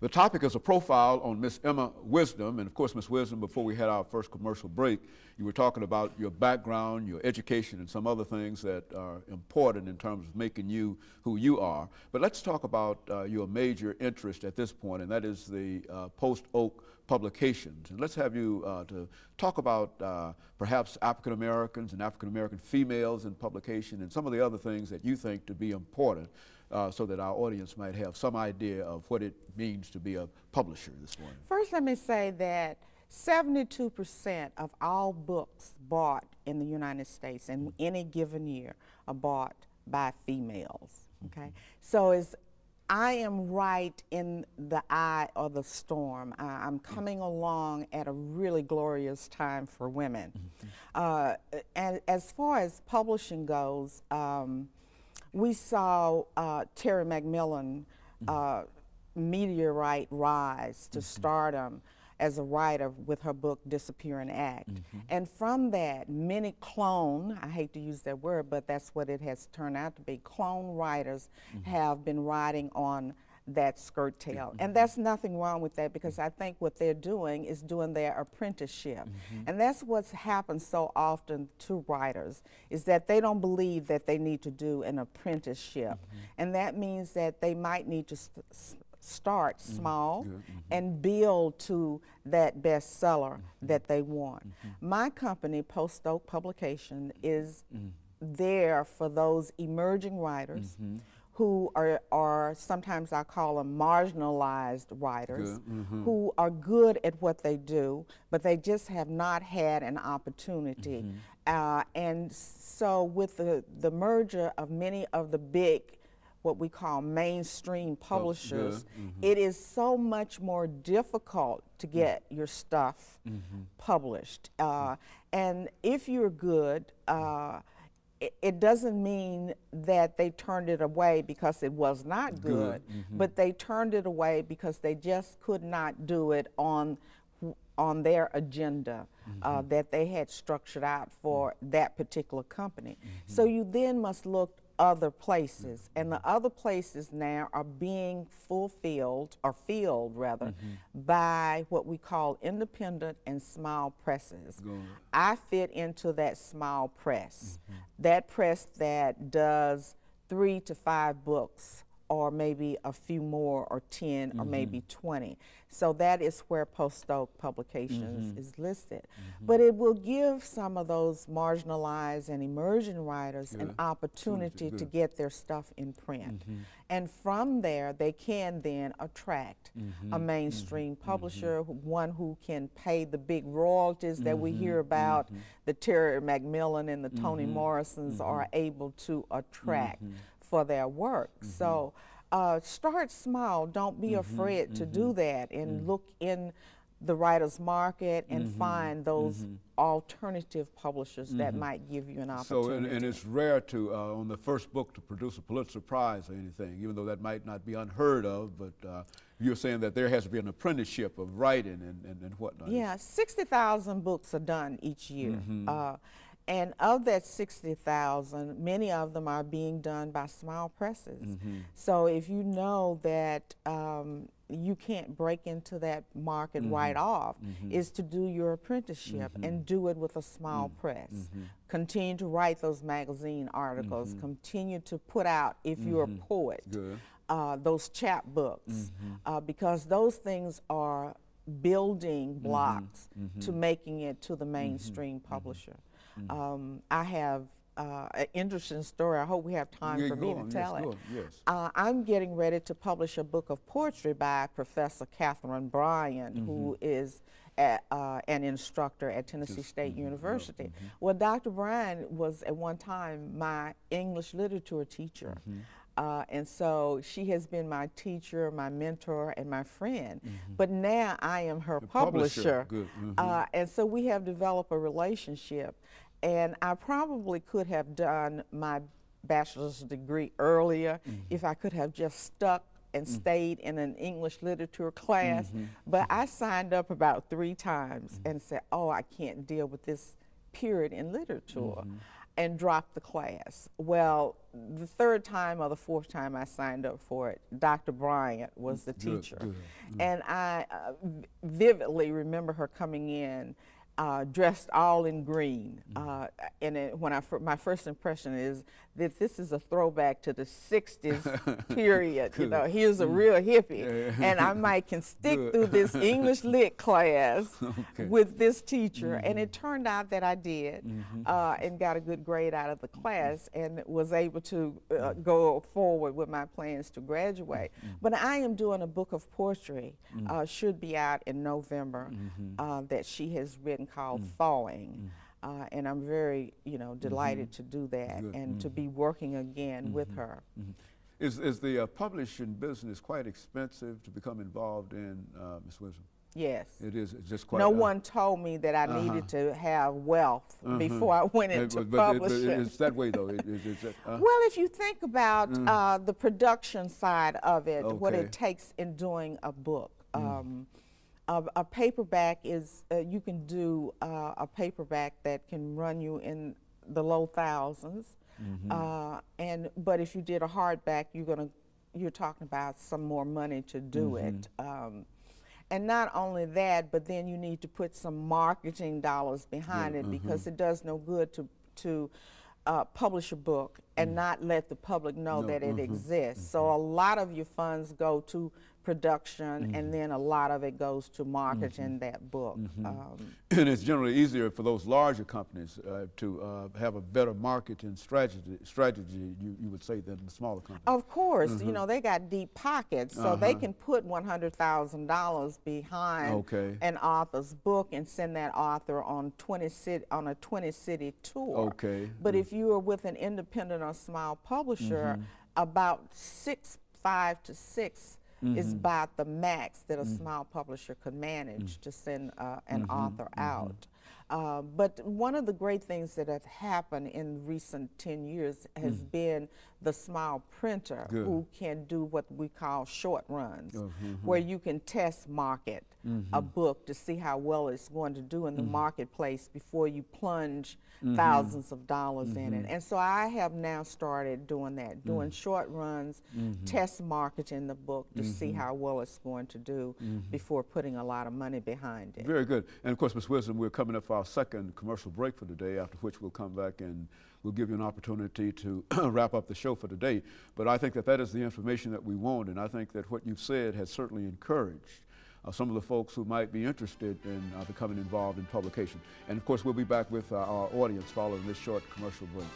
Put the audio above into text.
The topic is a profile on Miss Emma Wisdom. And of course, Miss Wisdom, before we had our first commercial break, you were talking about your background, your education, and some other things that are important in terms of making you who you are. But let's talk about your major interest at this point, and that is the post-oak publications. And let's have you to talk about perhaps African Americans and African American females in publication and some of the other things that you think to be important so that our audience might have some idea of what it means to be a publisher this morning. First, let me say that 72% of all books bought in the United States in any given year are bought by females, okay? So I am right in the eye of the storm. I'm coming along at a really glorious time for women. And as far as publishing goes, we saw Terry McMillan meteorite rise to stardom as a writer with her book Disappearing Act. And from that, many clone, I hate to use that word, but that's what it has turned out to be, clone writers have been riding on that skirt tail. And that's nothing wrong with that, because I think what they're doing is doing their apprenticeship. And that's what's happened so often to writers, is that they don't believe that they need to do an apprenticeship. And that means that they might need to start small and build to that bestseller that they want. My company, Post Oak Publication, is there for those emerging writers who are sometimes I call them marginalized writers, who are good at what they do, but they just have not had an opportunity. And so with the merger of many of the big, what we call mainstream publishers, it is so much more difficult to get your stuff published. And if you're good, it doesn't mean that they turned it away because it was not good, but they turned it away because they just could not do it on their agenda that they had structured out for that particular company. So you then must look other places, and the other places now are being fulfilled, or filled rather, by what we call independent and small presses. I fit into that small press, that press that does 3 to 5 books, or maybe a few more, or 10, or maybe 20. So that is where Post Oak Publications is listed. But it will give some of those marginalized and emerging writers an opportunity to get their stuff in print. And from there, they can then attract a mainstream publisher, one who can pay the big royalties that we hear about, the Terry McMillan and the Toni Morrisons are able to attract for their work. So start small. Don't be afraid to do that, and look in the writer's market and find those alternative publishers that might give you an opportunity. So, and it's rare to, on the first book, to produce a Pulitzer Prize or anything, even though that might not be unheard of, but you're saying that there has to be an apprenticeship of writing and whatnot. Yeah, 60,000 books are done each year. And of that 60,000, many of them are being done by small presses. So if you know that you can't break into that market right off, is to do your apprenticeship and do it with a small press. Continue to write those magazine articles, continue to put out, if you're a poet, those chapbooks, because those things are building blocks to making it to the mainstream publisher. I have an interesting story. I hope we have time for me to tell it. I'm getting ready to publish a book of poetry by Professor Catherine Bryant, who is an instructor at Tennessee State University. Well, Dr. Bryant was at one time my English literature teacher. And so she has been my teacher, my mentor, and my friend. But now I am her publisher. And so we have developed a relationship. And I probably could have done my bachelor's degree earlier if I could have just stuck and stayed in an English literature class. But I signed up about 3 times and said, oh, I can't deal with this period in literature. and dropped the class. Well, the third time or the fourth time I signed up for it, Dr. Bryant was the teacher. Good. And I vividly remember her coming in dressed all in green. My first impression is that this is a throwback to the 60s period. You know, here's a real hippie. And I might can stick through this English lit class with this teacher. And it turned out that I did and got a good grade out of the class and was able to go forward with my plans to graduate. But I am doing a book of poetry, should be out in November, that she has written called Falling. And I'm very, delighted to do that and to be working again with her. Is the publishing business quite expensive to become involved in, Ms. Wisdom? Yes. It is. It's just quite. No one told me that I needed to have wealth before I went into publishing. It's that way, though. Well, if you think about the production side of it, what it takes in doing a book. A paperback is, you can do a paperback that can run you in the low thousands, but if you did a hardback, you're talking about some more money to do it. And not only that, but then you need to put some marketing dollars behind it, because it does no good to publish a book and not let the public know that it exists. So a lot of your funds go to production, and then a lot of it goes to marketing that book. And it's generally easier for those larger companies to have a better marketing strategy, you would say, than the smaller companies. Of course, they got deep pockets, so they can put $100,000 behind an author's book and send that author on a 20-city tour. But if you are with an independent or small publisher, about 5 to 6 is about the max that a small publisher could manage to send an author out. But one of the great things that have happened in recent 10 years has been the small printer who can do what we call short runs, where you can test market a book to see how well it's going to do in the marketplace before you plunge thousands of dollars in it. And so I have now started doing that, doing short runs, test marketing the book to see how well it's going to do before putting a lot of money behind it. Very good. And of course, Ms. Wisdom, we're coming up for our second commercial break for today, after which we'll come back and we'll give you an opportunity to wrap up the show for today. But I think that is the information that we want, and I think that what you've said has certainly encouraged some of the folks who might be interested in becoming involved in publication. And of course, we'll be back with our audience following this short commercial break.